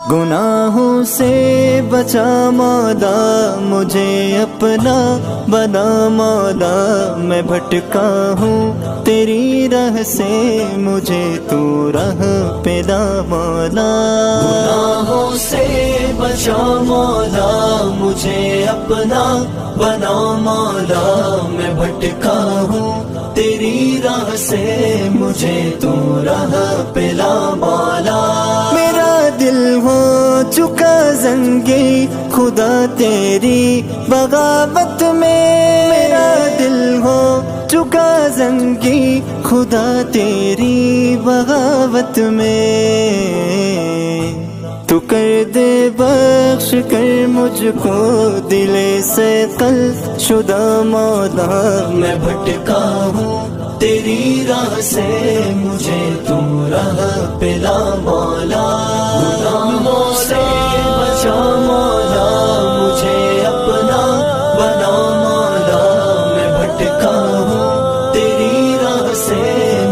گناہوں سے بچا مولا مجھے اپنا بنا مولا، میں بھٹکا ہوں تیری راہ سے مجھے تو راہ پہ لا مولا۔ گناہوں سے بچا مولا مجھے اپنا بنا مولا، میں بھٹکا ہوں تیری راہ سے مجھے تو راہ پہ لا مولا۔ میرا دل ہو چکا زنگی خدا تیری بغاوت میں، میرا دل ہو چکا زنگی خدا تیری بغاوت میں، تو کر دے بخش کر مجھ کو دل سے قلب شدہ مولا، میں بھٹکا ہوں تیری راہ سے مجھے تو راہ پہ لا مولا۔ گناہوں سے بچا مولا مجھے اپنا بنا مولا، میں بھٹکا ہوں تیری راہ سے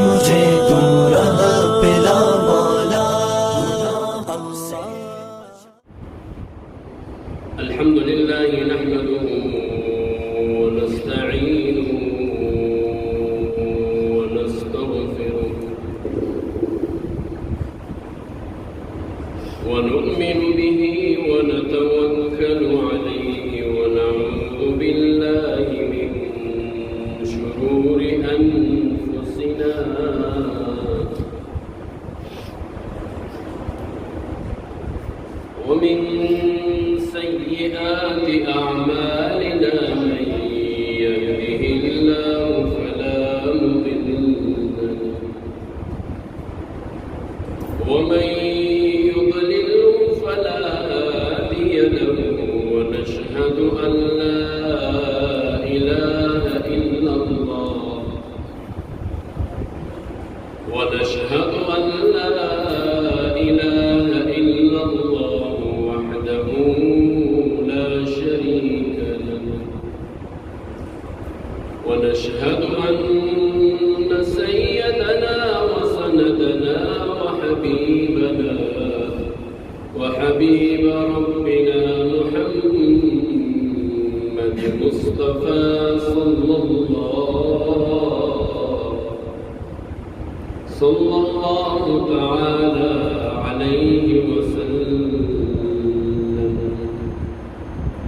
مجھے تو راہ پہ لا مولا۔ الحمد لله نحمده ونستعينه ونستغفره ونؤمن به ونتوكل عليه ونعوذ بالله من شرور أنفسنا ومن سيئات أعمالنا، من يهده الله فلا مضل له ومن يضلله فلا هادي له، ونشهد أن لا إله إلا الله ونشهد أن لا إله إلا الله وحده لا شريك له، ونشهد أن سيدنا وسندنا وحبيب ربنا محمد مصطفى صلى الله تعالى عليه وسلم.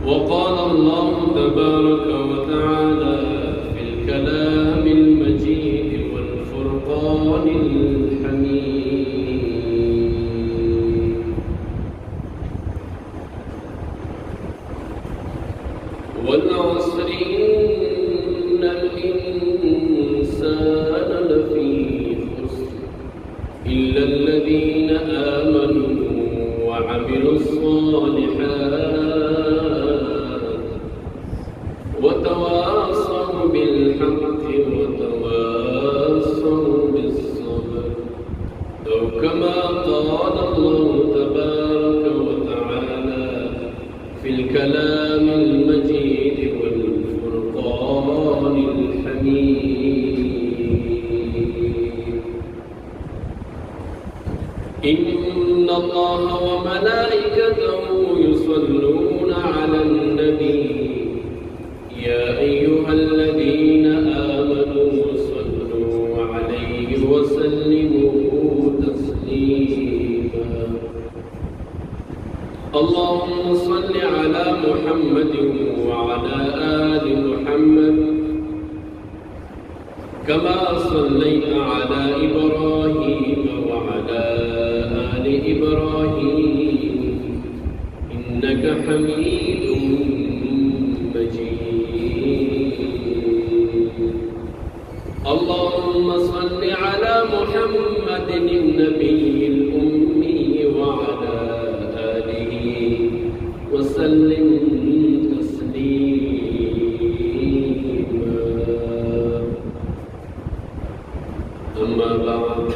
وقال الله تبارك وتعالى في الكلام المجيد والفرقان الحميد: والعصر إن الإنسان لفي خسر إلا الذين آمنوا وعملوا الصالحات وتواصوا بالحق وتواصوا بالصبر، أو كما قال الله تبارك وتعالى في الكلام المجيد والفرقان الحميد: إن الله وملائكته يصلون على النبي يا أيها الذين آمنوا صلوا عليه وسلموا تسليما. اللهم صل على محمد وعلى آل محمد كما صليت على إبراهيم وعلى آل إبراهيم إنك حميد مجيد. اللهم صل على محمد النبي الأمي وعلى آله وسلم تسليما. أما بعد،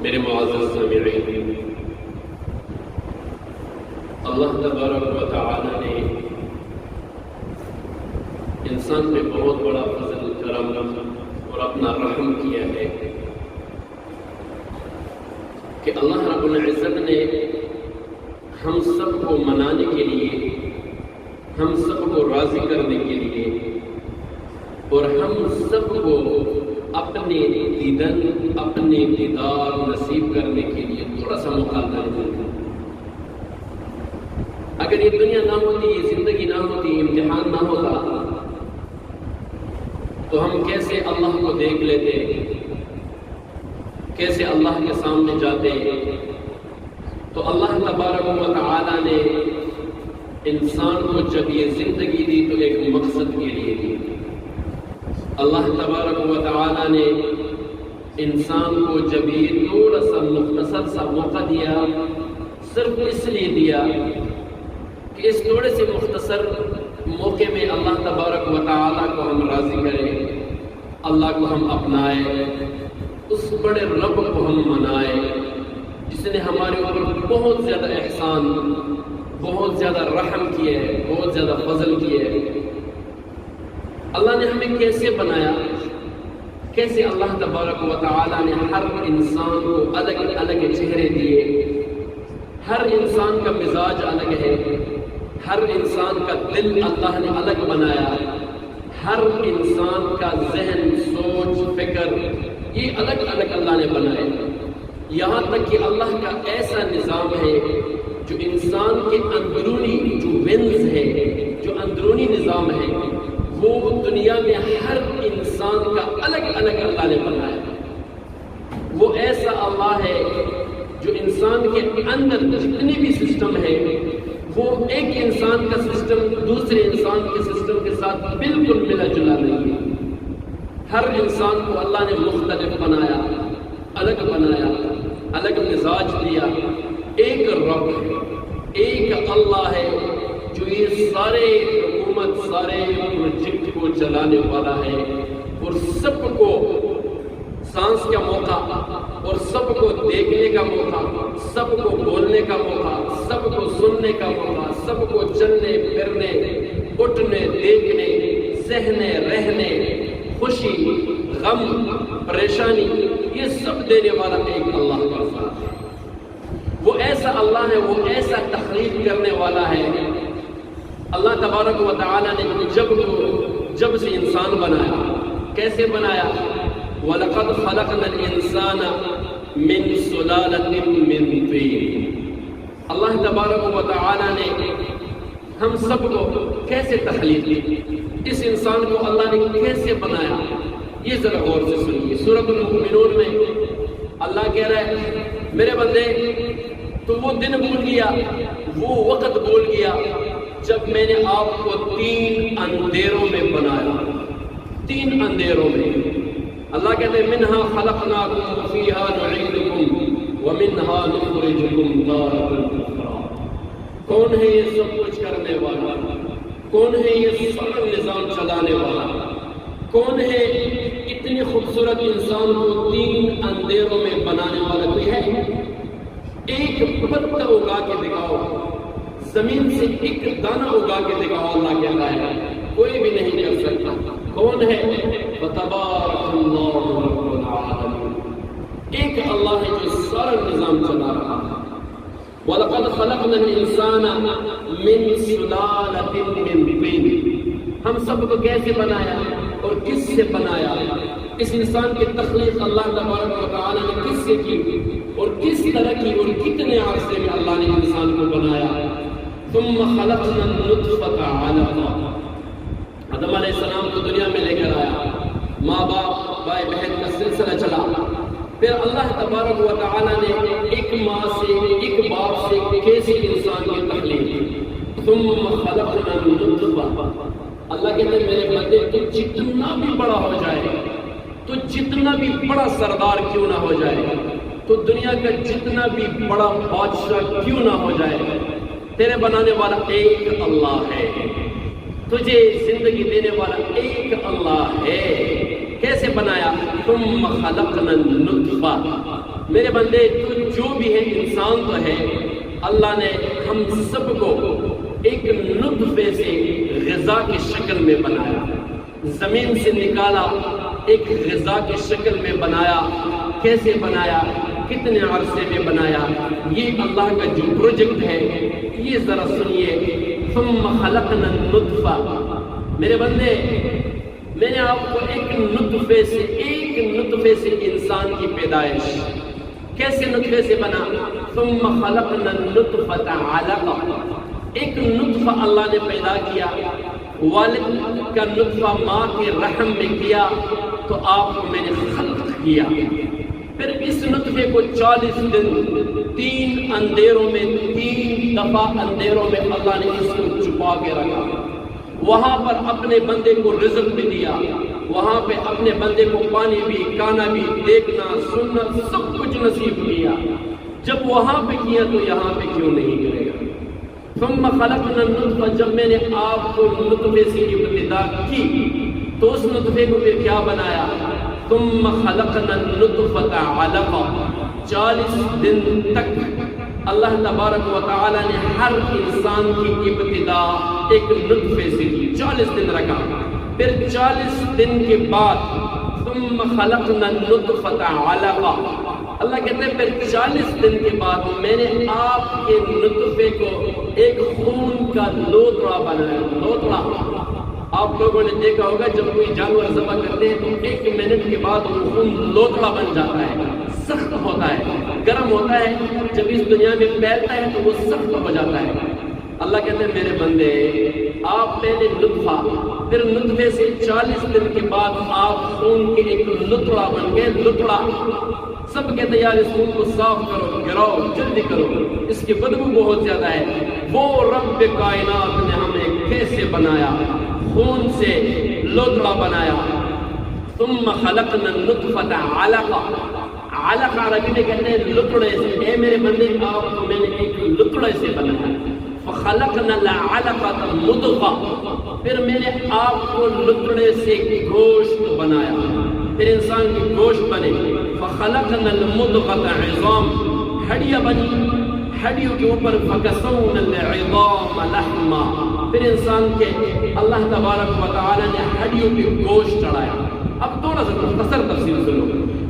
میرے معزز سامعین، اللہ تبارک و تعالی نے انسان پہ بہت بڑا فضل کرم اور اپنا رحم کیا ہے کہ اللہ رب العزت نے ہم سب کو منانے کے لیے، ہم سب کو راضی کرنے کے لیے اور ہم سب کو اپنے دیدن، اپنے دیدار نصیب کرنے کے لیے تھوڑا سا موقع دیا۔ اگر یہ دنیا نہ ہوتی، یہ زندگی نہ ہوتی، امتحان نہ ہوتا، تو ہم کیسے اللہ کو دیکھ لیتے، کیسے اللہ کے سامنے جاتے؟ تو اللہ تبارک و تعالی نے انسان کو جب یہ زندگی دی تو ایک مقصد کے لیے دی۔ اللہ تبارک و تعالی نے انسان کو جب یہ تھوڑا سا مختصر سا موقع دیا، صرف اس لیے دیا کہ اس تھوڑے سے مختصر موقع میں اللہ تبارک و تعالی کو ہم راضی کریں، اللہ کو ہم اپنائیں، اس بڑے رب کو ہم منائیں جس نے ہمارے اوپر بہت زیادہ احسان، بہت زیادہ رحم کیے ہے، بہت زیادہ فضل کیے ہے۔ اللہ نے ہمیں کیسے بنایا، کیسے اللہ تبارک و تعالی نے ہر انسان کو الگ الگ چہرے دیے، ہر انسان کا مزاج الگ ہے، ہر انسان کا دل اللہ نے الگ بنایا، ہر انسان کا ذہن، سوچ، فکر یہ الگ الگ اللہ نے بنائے۔ یہاں تک کہ اللہ کا ایسا نظام ہے جو انسان کے اندرونی جو ونز ہے، جو اندرونی نظام ہے، وہ دنیا میں ہر انسان کا الگ الگ اللہ نے بنایا۔ وہ ایسا اللہ ہے جو انسان کے اندر جتنے بھی سسٹم ہے، وہ ایک انسان کا سسٹم دوسرے انسان کے سسٹم کے ساتھ بالکل ملا جلا نہیں ہے۔ ہر انسان کو اللہ نے مختلف بنایا، الگ بنایا، الگ مزاج دیا۔ ایک رب ہے، ایک اللہ ہے جو یہ سارے حکومت، سارے پروجیکٹ کو چلانے والا ہے، اور سب کو سانس کا موقع، اور سب کو دیکھنے کا موقع، سب کو بولنے کا موقع، سب کو سننے کا موقع، سب کو چلنے پھرنے، اٹھنے، دیکھنے، سہنے، رہنے، خوشی، غم، پریشانی، یہ سب دینے والا ایک اللہ کا ذات ہے۔ وہ ایسا اللہ ہے، وہ ایسا تخلیق کرنے والا ہے۔ اللہ تبارک و تعالی نے جب سے انسان بنایا، کیسے بنایا؟ وَلَقَدْ خَلَقْنَا الْإِنسَانَ مِنْ سُلَالَةٍ مِّن طِينٍ۔ اللہ تبارک و تعالی نے ہم سب کو کیسے تخلیق کی، اس انسان کو اللہ نے کیسے بنایا، یہ ذرا غور سے سنیے۔ سورۃ المؤمنون میں اللہ کہہ رہا ہے میرے بندے تو وہ دن بھول گیا، وہ وقت بھول گیا جب میں نے آپ کو 3 اندھیروں میں بنایا، 3 اندھیروں میں۔ اللہ کہتے ہیں منہا خلقناکم وفیہا نعیدکم ومنہا نخرجکم تارۃ اخری۔ کون ہے یہ سب کچھ کرنے والا؟ کون ہے یہ سارا نظام چلانے والا؟ کون ہے اتنی خوبصورت انسان کو 3 اندھیروں میں بنانے والا؟ کوئی ہے؟ ایک پتہ اگا کے دکھاؤ، زمین سے ایک دانہ اگا کے دکھاؤ، اللہ کہتا ہے کوئی بھی نہیں کر سکتا۔ کون ہے؟ فتبارک اللہ رب العالمین۔ ایک اللہ ہے جو سارا نظام چلا رہا ہے۔ وَلَقَدْ خَلَقْنَا الْإِنسَانَ مِنْ سُلَالَةٍ مِّن طِينٍ۔ ہم سب کو کیسے بنایا اور کس سے بنایا؟ اس انسان کی تخلیق اللہ تبارک و تعالی نے کس سے کی اور کس طرح کی اور کتنے عرصے میں اللہ نے انسان کو بنایا؟ ثم خلقنا النطفة علقة۔ آدم علیہ السلام کو دنیا میں لے کر آیا، ماں باپ، بھائی بہن کا سلسلہ چلا، پھر اللہ تبارک و تعالی نے ایک ماں سے، ایک باپ سے کیسے انسان کی تخلیق کی؟ ثم خلقنا النطفة۔ اللہ کہتے ہیں میرے بندے تو جتنا بھی بڑا ہو جائے، تو جتنا بھی بڑا سردار کیوں نہ ہو جائے، تو دنیا کا جتنا بھی بڑا بادشاہ کیوں نہ ہو جائے، تیرے بنانے والا ایک اللہ ہے، تجھے زندگی دینے والا ایک اللہ ہے۔ کیسے بنایا؟ ثم خلقنا النطفة۔ میرے بندے تو جو بھی ہے انسان تو ہے، اللہ نے ہم سب کو ایک نطفے سے غذا کی شکل میں بنایا، زمین سے نکالا، ایک غذا کی شکل میں بنایا۔ کیسے بنایا؟ کتنے عرصے میں بنایا، یہ اللہ کا جو پروجیکٹ ہے یہ ذرا سنیے۔ ثم خلقنا النطفہ، میرے بندے میں نے آپ کو ایک نطفے سے انسان کی پیدائش، کیسے نطفے سے بنا؟ ثم خلقنا النطفۃ علقہ، ایک نطفہ اللہ نے پیدا کیا، والد کا نطفہ ماں کے رحم میں کیا تو آپ کو میں نے خلق کیا۔ پھر اس نطفے کو 40 دن 3 اندھیروں میں 3 دفعہ اندھیروں میں اللہ نے اس کو چھپا کے رکھا، وہاں پر اپنے بندے کو رزق بھی دیا، وہاں پہ اپنے بندے کو پانی بھی، کھانا بھی، دیکھنا سننا سب کچھ نصیب کیا۔ جب وہاں پہ کیا تو یہاں پہ کیوں نہیں کرے گا؟ ثم خلقنا النطفہ، جب میں نے آپ کو نطفے سے ابتدا کی تو اس نطفے کو پھر کیا بنایا؟ ثم خلقنا النطفۃ علقہ، 40 دن تک اللہ تبارک و تعالی نے ہر انسان کی ابتدا ایک نطفے سے کی، 40 دن رکھا۔ پھر 40 دن کے بعد ثم خلقنا النطفۃ علقہ، اللہ کہتے ہیں پھر 40 دن کے بعد میں نے آپ کے نطفے کو ایک خون کا لوتڑا بنایا۔ لوتڑا آپ لوگوں نے دیکھا ہوگا جب کوئی جانور ذبح کرتے ہیں تو 1 منٹ کے بعد وہ خون لوتڑا بن جاتا ہے، سخت ہوتا ہے، گرم ہوتا ہے، جب اس دنیا میں پھیلتا ہے تو وہ سخت ہو جاتا ہے۔ اللہ کہتے ہیں میرے بندے آپ پہلے نطفہ، پھر نطفے سے 40 دن کے بعد آپ خون کے ایک لوتڑا بن گئے۔ لوتڑا سب کہتے ہیں یار اس خون کو صاف کرو، گراؤ، جلدی کرو، اس کی بدبو بہت زیادہ ہے۔ وہ رب کائنات نے ہمیں کیسے بنایا؟ خون سے لوتڑا بنایا۔ ثم خلقنا النطفۃ علقہ، علقہ عربی میں کہتے ہیں لتڑے سے۔ اے میرے بندے آپ کو میں نے ایک لتڑے سے بنایا۔ فخلقنا العلقۃ مضغہ، پھر میں نے آپ کو لتڑے سے گوشت بنایا، پھر انسان کی گوشت بنے۔ فخلقنا المضغۃ عظام، ہڈیاں بنی، ہڈیوں کے اوپر فکسونا العظام لحما، پھر انسان کے اللہ تبارک و تعالی نے ہڈیوں پہ گوشت چڑھایا۔ اب تھوڑا سا مختصر تفصیل سنو۔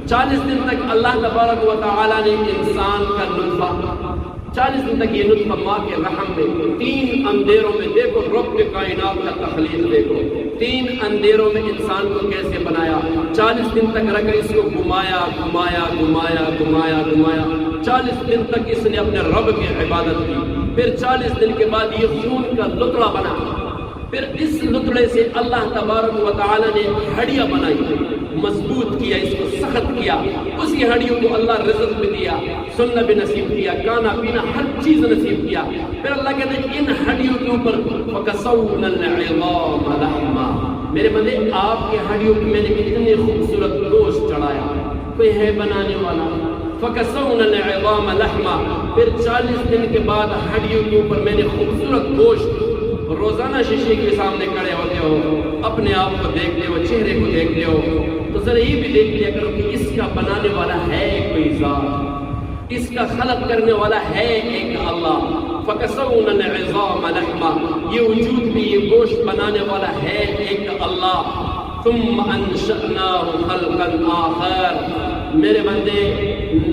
40 دن تک اللہ تبارک و تعالی نے انسان کا نطفہ، 40 دن تک یہ نطفہ ماں کے رحم میں 3 اندھیروں میں، دیکھو رب کائنات کا تخلیق دیکھو، 3 اندھیروں میں انسان کو کیسے بنایا۔ 40 دن تک رکھ اس کو گھمایا گھمایا گھمایا گھمایا گھمایا، 40 دن تک اس نے اپنے رب کی عبادت کی۔ پھر 40 دن کے بعد یہ خون کا لتڑا بنا، پھر اس لتڑے سے اللہ تبارک و تعالی نے ہڈیاں بنائی، مضبوط کیا، اس کو سخت کیا، اسی ہڈیوں کو اللہ رزق بھی دیا، سننا بھی نصیب کیا، کھانا پینا ہر چیز نصیب کیا۔ پھر اللہ کہتے ہیں ان ہڈیوں کے اوپر فکسونا العظام لحما، میرے بندے آپ کے ہڈیوں پہ میں نے کتنے خوبصورت گوشت چڑھایا، کوئی ہے بنانے والا؟ فکسونا العظام لحما، پھر 40 دن کے بعد ہڈیوں کے اوپر میں نے خوبصورت گوشت۔ روزانہ شیشے کے سامنے کھڑے ہوتے ہو، اپنے آپ کو دیکھتے ہو، چہرے کو دیکھتے ہو، تو ذرا یہ بھی دیکھ لیا کرو کہ اس کا بنانے والا ہے کوئی ذات، اس کا خلق کرنے والا ہے ایک اللہ۔ فکسونا العظام لحما، یہ وجود بھی، یہ گوشت بنانے والا ہے ایک اللہ۔ ثم انشأناه خلقا آخر، میرے بندے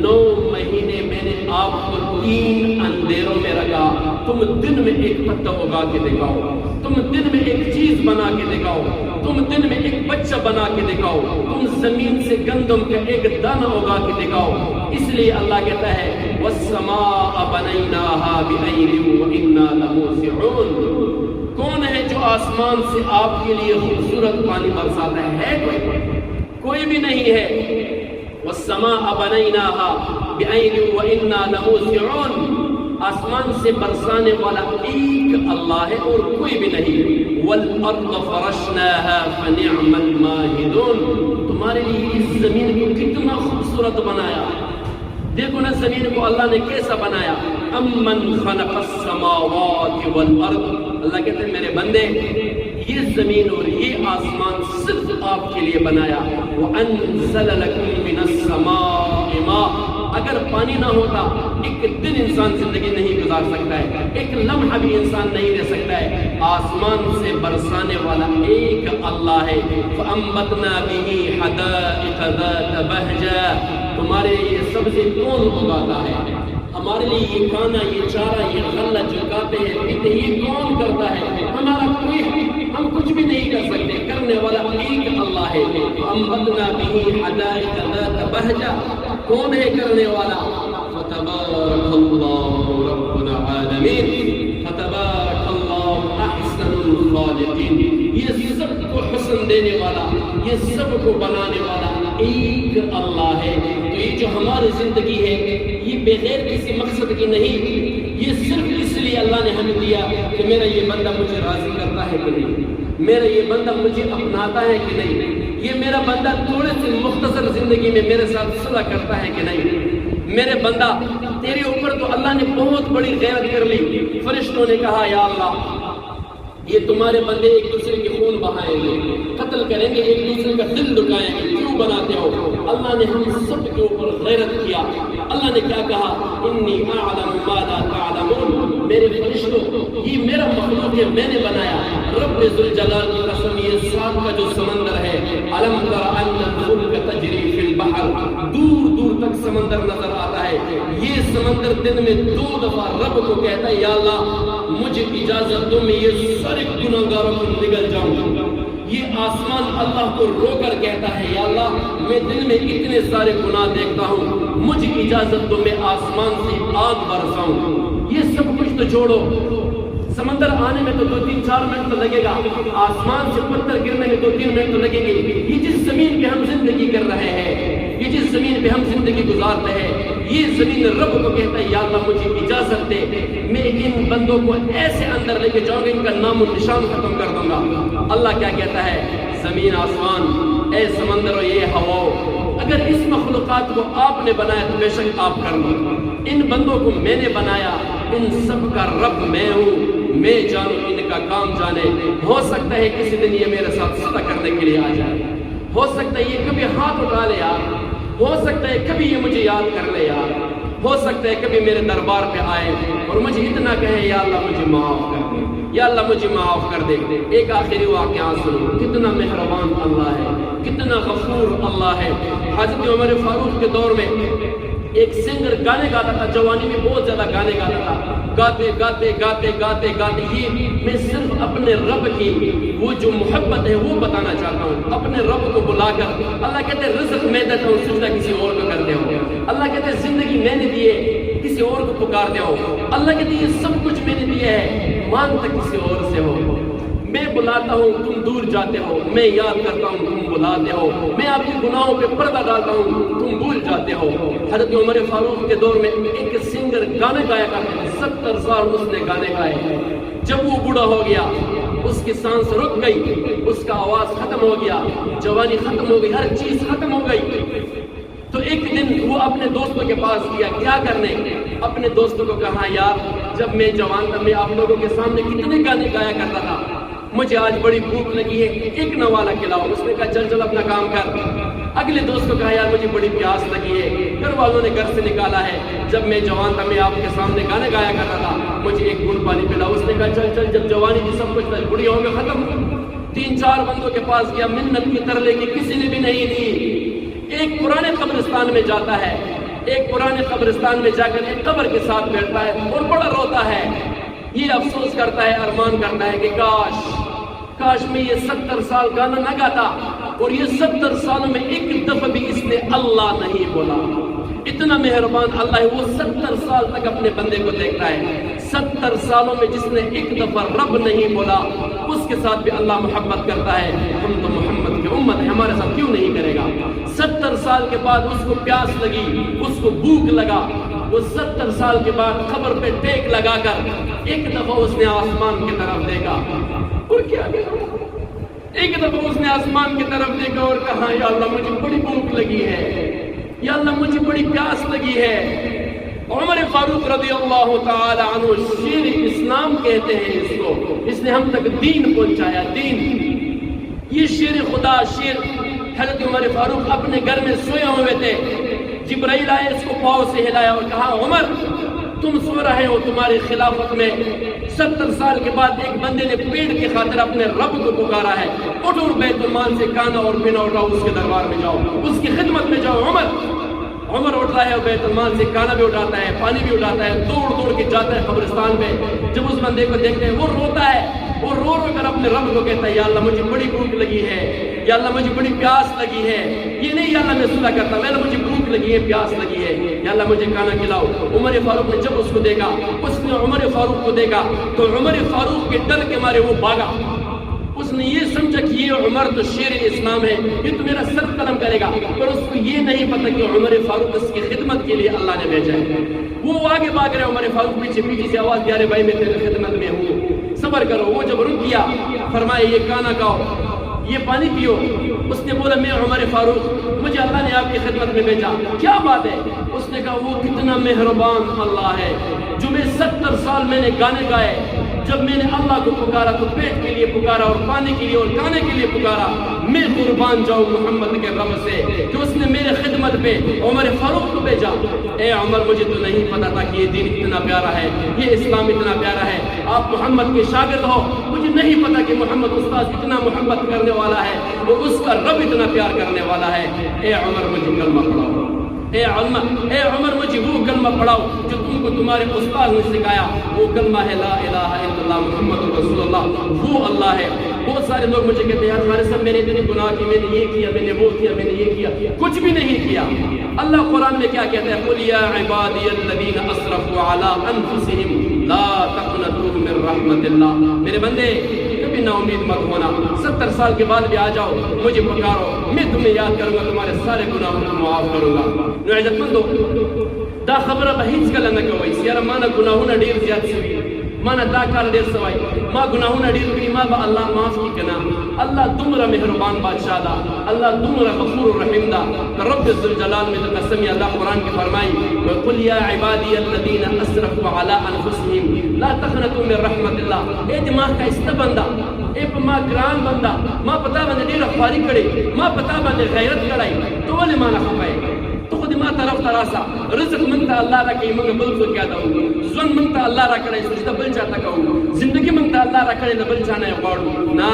9 مہینے میں نے آپ کو 3 اندھیروں میں رکھا۔ تم دن میں ایک پتا اگا کے دکھاؤ، تم دن میں ایک چیز بنا کے دکھاؤ، تم دن میں ایک بچہ بنا کے دکھاؤ، تم زمین سے گندم کا ایک دانہ اگا کے دکھاؤ۔ اس لیے اللہ کہتا ہے والسماء بنيناها بأيد وإنا لموسعون، کون ہے جو آسمان سے آپ کے لیے خوبصورت پانی برساتا ہے؟ کوئی بھی نہیں ہے۔ والسماء بنيناها بأيد وإنا لموسعون، آسمان سے برسانے والا ایک اللہ ہے اور کوئی بھی نہیں۔ والارض فرشناها فنعم الماهدون، تمہارے لیے اس زمین کو کتنا خوبصورت بنایا، دیکھو نا زمین کو اللہ نے کیسا بنایا۔ امن خلق السماوات والارض، اللہ کہتے ہیں میرے بندے یہ زمین اور یہ آسمان صرف آپ کے لیے بنایا۔ وانزل لكم من السماء ماء، اگر پانی نہ ہوتا ایک دن انسان زندگی نہیں گزار سکتا ہے، ایک لمحہ بھی انسان نہیں رہ سکتا ہے۔ آسمان سے برسانے والا ایک اللہ ہے۔ فانبتنا به حدائق ذات بہجہ، تمہارے یہ سبزی کون اگاتا ہے؟ ہمارے لیے یہ کھانا، یہ چارہ، یہ غلہ جو کھاتے ہیں پیتے ہیں، یہ کون کرتا ہے؟ ہمارا کوئی، ہم کچھ بھی نہیں کر سکتے، کرنے والا ایک اللہ ہے۔ وَأَنبَتْنَا بِهِ حَدَائِقَ ذَاتَ بَهْجَةٍ، کون ہے کرنے والا؟ فَتَبَارَكَ اللَّهُ رَبُّ الْعَالَمِينَ، فَتَبَارَكَ اللَّهُ أَحْسَنُ الْخَالِقِينَ۔ یہ سب کو حسن دینے والا، یہ سب کو بنانے والا ایک اللہ ہے۔ تو یہ جو ہماری زندگی ہے یہ بغیر کسی مقصد کی نہیں، یہ صرف اس لیے اللہ نے ہمیں دیا کہ میرا یہ بندہ مجھے راضی کرتا ہے کہ نہیں، میرا یہ بندہ مجھے اپناتا ہے کہ نہیں، یہ میرا بندہ تھوڑے سے مختصر زندگی میں میرے ساتھ صلح کرتا ہے کہ نہیں۔ میرے بندہ تیرے اوپر تو اللہ نے بہت بڑی غیرت کر لی۔ فرشتوں نے کہا یا اللہ یہ تمہارے بندے ایک دوسرے کے خون بہائیں گے، قتل کریں گے، ایک دوسرے کا دل دکھائیں گے، کیوں بناتے ہو؟ اللہ نے ہم سب کے اوپر غیرت کیا۔ اللہ نے کیا کہا؟ انی اعلم ما لا تعلمون، میرے فرشتوں یہ میرا مخلوق ہے، میں نے بنایا۔ رب ذوالجلال کی قسم یہ سات کا جو سمندر ہے، الم تر ان الفلک تجری فی البحر، دور دور تک سمندر نظر آتا ہے۔ یہ سمندر دن میں 2 دفعہ رب کو کہتا ہے یا اللہ مجھے اجازت دو میں یہ سارے گناہگاروں کو نگل جاؤں۔ یہ آسمان اللہ کو رو کر کہتا ہے یا اللہ میں دن میں اتنے سارے گناہ دیکھتا ہوں، مجھے اجازت دو میں آسمان سے آگ برساؤں۔ یہ سب کچھ تو چھوڑو، سمندر آنے میں تو 2-3-4 منٹ تو لگے گا، آسمان سے پتھر گرنے میں 2-3 منٹ تو لگے گی۔ یہ جس زمین پہ ہم زندگی کر رہے ہیں، یہ جس زمین پہ ہم زندگی گزارتے ہیں، یہ زمین رب کو کہتا ہے یا اللہ مجھے اجازت دے میں ان بندوں کو ایسے اندر لے کے جاؤں گا ان کا نام و نشان ختم کر دوں گا۔ اللہ کیا کہتا ہے؟ زمین آسمان، اے سمندر و یہ ہوا، اگر اس مخلوقات کو آپ نے بنایا تو بے شک آپ کر لو، ان بندوں کو میں نے بنایا، ان سب کا رب میں ہوں، میں جانوں ان کا کام جانے۔ ہو سکتا ہے کسی دن یہ میرے ساتھ صلح کرنے کے لیے آ جائے، ہو سکتا ہے یہ کبھی ہاتھ اٹھا لے یار، ہو سکتا ہے کبھی یہ مجھے یاد کر لے یار، ہو سکتا ہے کبھی میرے دربار پہ آئے اور مجھے اتنا کہے یا اللہ مجھے معاف کر دے، یا اللہ مجھے معاف کر دے۔ ایک آخری واقعہ سنو، کتنا مہربان اللہ ہے، کتنا غفور اللہ ہے۔ حضرت عمر فاروق کے دور میں ایک سنگر گانے گاتا تھا، جوانی میں بہت زیادہ گانے گاتا تھا، گاتے گاتے گاتے گاتے گاتے یہ میں صرف اپنے رب کی وہ جو محبت ہے وہ بتانا چاہتا ہوں۔ اپنے رب کو بلا کر اللہ کہتے ہیں رزق میں دیتا ہوں، سجدہ کسی اور کو کرتے ہو۔ اللہ کہتے ہیں زندگی میں نے دی ہے، کسی اور کو پکارتے ہو۔ اللہ کہتے ہیں یہ سب کچھ میں نے دیا ہے، مانگتا کسی اور سے ہو۔ میں بلاتا ہوں تم دور جاتے ہو، میں یاد کرتا ہوں تم بلاتے ہو، میں آپ کے گناہوں پہ پردہ ڈالتا ہوں تم بھول جاتے ہو۔ حضرت عمر فاروق کے دور میں ایک سنگر گانے گایا کرتے تھے، 70 سال اس نے گانے گائے۔ جب وہ بوڑھا ہو گیا، اس کی سانس رک گئی، اس کا آواز ختم ہو گیا، جوانی ختم ہو گئی، ہر چیز ختم ہو گئی۔ تو ایک دن وہ اپنے دوستوں کے پاس گیا، کیا کرنے؟ اپنے دوستوں کو کہا یار جب میں جوان تھا میں آپ لوگوں کے سامنے کتنے گانے گایا کرتا تھا، مجھے آج بڑی بھوک لگی ہے، ایک نوالا کھلاؤ۔ اس نے کہا چل چل اپنا کام کر۔ اگلے دوست کو کہا یار مجھے بڑی پیاس لگی ہے، گھر والوں نے گھر سے نکالا ہے، جب میں جوان تھا میں آپ کے سامنے گانے گایا کرتا تھا، مجھے ایک گھونٹ پانی پلاؤ۔ اس نے کہا چل چل جب جوانی کی سب کچھ بڑی ہو گئے ختم۔ 3-4 بندوں کے پاس گیا، منت کی ترلے کی کسی نے بھی نہیں دی۔ ایک پرانے قبرستان میں جاتا ہے، ایک پرانے قبرستان میں جا کر ایک قبر کے ساتھ بیٹھتا ہے اور بڑا روتا ہے، یہ افسوس کرتا ہے، ارمان کرتا ہے کہ کاش میں یہ 70 سال گانا نہ گاتا اور یہ 70 سالوں میں ایک دفعہ بھی اس نے اللہ نہیں بولا۔ اتنا مہربان اللہ ہے، وہ 70 سال تک اپنے بندے کو دیکھتا ہے۔ 70 سالوں میں جس نے ایک دفعہ رب نہیں بولا اس کے ساتھ بھی اللہ محبت کرتا ہے۔ ہم تو محمد کی امت ہے، ہمارے ساتھ کیوں نہیں کرے گا؟ 70 سال کے بعد اس کو پیاس لگی، اس کو بھوک لگا، وہ 70 سال کے بعد قبر پہ ٹیک لگا کر ایک دفعہ اس نے آسمان کی طرف دیکھا اور کیا ایک دفعہ اس نے آسمان کی طرف دیکھا اور کہا یا اللہ مجھے بڑی بھوک لگی ہے، یا اللہ مجھے بڑی پیاس لگی ہے۔ عمر فاروق رضی اللہ تعالی عنہ شیر اسلام کہتے ہیں اس کو، اس نے ہم تک دین پہنچایا، دین۔ یہ شیر خدا، شیر حضرت عمر فاروق اپنے گھر میں سوئے ہوئے تھے، جبرائیل آئے، اس کو پاؤں سے ہلایا اور کہا عمر تم سو رہے ہو، تمہاری خلافت میں 70 سال کے بعد ایک بندے نے پیٹ کی خاطر اپنے رب کو پکارا ہے، اٹھو بیت المال سے کھانا اور پینا اٹھاؤ، اس کے دربار میں جاؤ، اس کی خدمت میں جاؤ۔ عمر عمر اٹھتا ہے بیت المال سے کانا بھی اٹھاتا ہے، پانی بھی اٹھاتا ہے، دوڑ دوڑ کے جاتا ہے قبرستان پہ. جب اس بندے کو دیکھتے ہیں وہ روتا ہے، وہ رو رو کر اپنے رب کو کہتا ہے یا اللہ مجھے بڑی بھوک لگی ہے، یا اللہ مجھے بڑی پیاس لگی ہے. یہ نہیں یا اللہ میں صلح کرتا، میں مجھے بھوک لگی ہے، پیاس لگی ہے، یا اللہ مجھے کھانا کھلاؤ. عمر فاروق نے جب اس کو دیکھا، اس نے عمر فاروق کو دیکھا تو عمر فاروق کے ڈر کے مارے وہ بھاگا. اس نے یہ سمجھا کہ یہ عمر تو شیر اسلام ہے، یہ تو میرا سر قلم کرے گا، پر اس کو یہ نہیں پتا کہ عمر فاروق اس کی خدمت کے لیے اللہ نے بھیجا ہے. وہ آگے بھاگ رہے، عمر فاروق پیچھے پیچھے سے آواز دیا، بھائی میں تیرے خدمت میں ہوں، صبر کرو. وہ جب رک گیا فرمایا یہ کھانا کھاؤ، یہ پانی پیو. اس نے بولا میں عمر فاروق، مجھے اللہ نے آپ کی خدمت میں بھیجا. کیا بات ہے؟ اس نے کہا وہ کتنا مہربان اللہ ہے جو میں 70 سال میں نے گانے گائے، جب میں نے اللہ کو پکارا تو پیٹ کے لیے پکارا اور پانی کے لیے اور کھانے کے لیے پکارا. میں قربان جاؤں محمد کے رب سے کہ اس نے میرے خدمت پہ عمر فاروق کو بھیجا. اے عمر مجھے تو نہیں پتا تھا کہ یہ دین اتنا پیارا ہے، یہ اسلام اتنا پیارا ہے. آپ محمد کے شاگرد ہو، مجھے نہیں پتا کہ محمد استاد اتنا محبت کرنے والا ہے اور اس کا رب اتنا پیار کرنے والا ہے. اے عمر مجھے کلمہ پڑھاؤ، اے عمر مجھے وہ کلمہ پڑھاؤ جو تم کو تمہارے استاد نے سکھایا. وہ کلمہ ہے لا الہ الا اللہ محمد رسول اللہ. وہ اللہ ہے. بہت سارے لوگ مجھے کہتے ہیں یار ہمارے سب میں نے اتنے گناہ کی، میں نے یہ کیا، میں نے وہ کیا، میں نے یہ کیا. کچھ بھی نہیں کیا. اللہ قرآن میں کیا کہتا ہے؟ قل یا عبادی الذین اسرفوا علی انفسہم لا تقنطوا من رحمت اللہ. میرے بندے کبھی نا امید مت ہونا. 70 سال کے بعد بھی آ جاؤ، مجھے پکارو، میں تمہیں یاد کروں گا، تمہارے سارے گناہوں کو معاف کروں گا. نو عزت مندو دا خبر به هیڅ کله نه کوئ یاره ما نه ګناهونه ډېر زیات شوي، ما نه دا کار ډېر سوی، ما ګناهونه ډېر کړي، ما به الله معاف کړي که نه. الله دومره مهربان بادشاہ دا، الله دومره غفور رحیم دا. رب ذوالجلال میں قسم یا اللہ قرآن کی فرمائی وقل یا عبادی الذین اسرفوا علی انفسہم لا تقنطوا من رحمت اللہ. اے دماغ کا است بندہ، اے ما گران بندہ، ما پتا بندے ډېر خواري کړي، ما پتا بندے غیرت کړی، تو ولې ما نه خفه تو خود ما طرف تراسا. رزق منگتا اللہ را کئی منگ بل کو کیا داؤں، زون منگتا اللہ را کڑے سجدہ بل چاہتا کہوں، زندگی منگتا اللہ را کڑے بل چاہنا ہے پاڑوں نا.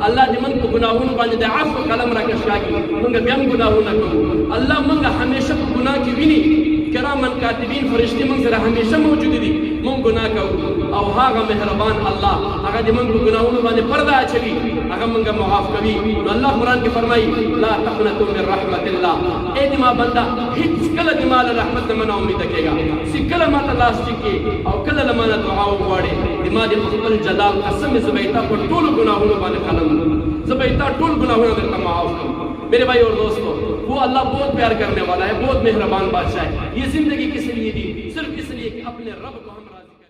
اللہ دی منگ کو گناہون باندے دے عفو قلم را کشکاگی منگا بیام گناہون نہ کہوں. اللہ منگا ہمیشہ گناہ کی وینی، کرامن کاتبین فرشتے منگ سر ہمیشہ موجود دی، منگ گناہ کہوں. او ہاگا مہربان اللہ اگر دی منگ کو گناہون باندے پردہ چلی اگر منگا معاف کبھی. اللہ قرآن کی فرمائی لا تقنطوا من رحمت اللہ. اے دماغ بندہ ہیچ کل دماغ رحمت منا امید رکھے گا. سی کل ماتا لاس چکے او کل لمانا دعاو گواڑے دماغ مقبل جلال قسم زبیتا پر طول گناہوں بانے قلم زبیتا طول گناہوں در کا معاف کرو. میرے بھائی اور دوستو وہ اللہ بہت پیار کرنے والا ہے، بہت مہربان بادشاہ ہے. یہ زندگی کس لیے دی؟ صرف اس لیے کہ اپنے رب کو ہم راضی کریں.